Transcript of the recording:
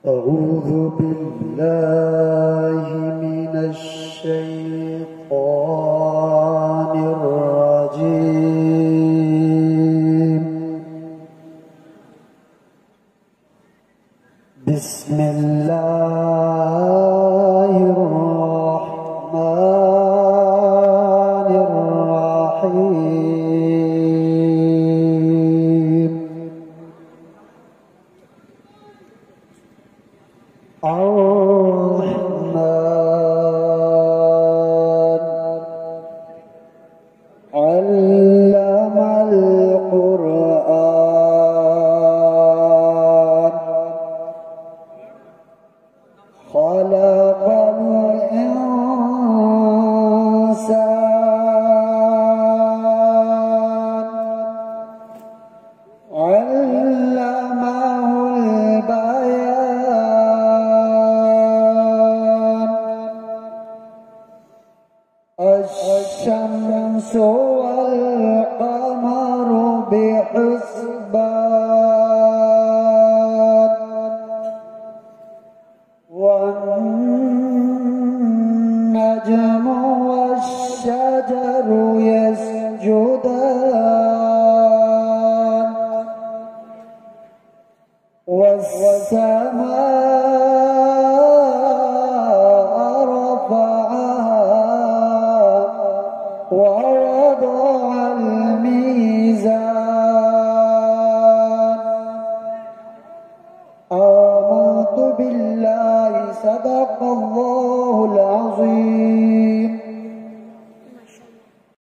أعوذ بالله من الشيطان الرجيم. بسم الله الرحمن الرحيم. الرحمن علم القرآن خلق الإنسان علمه البيان. الشمس والقمر بحسبان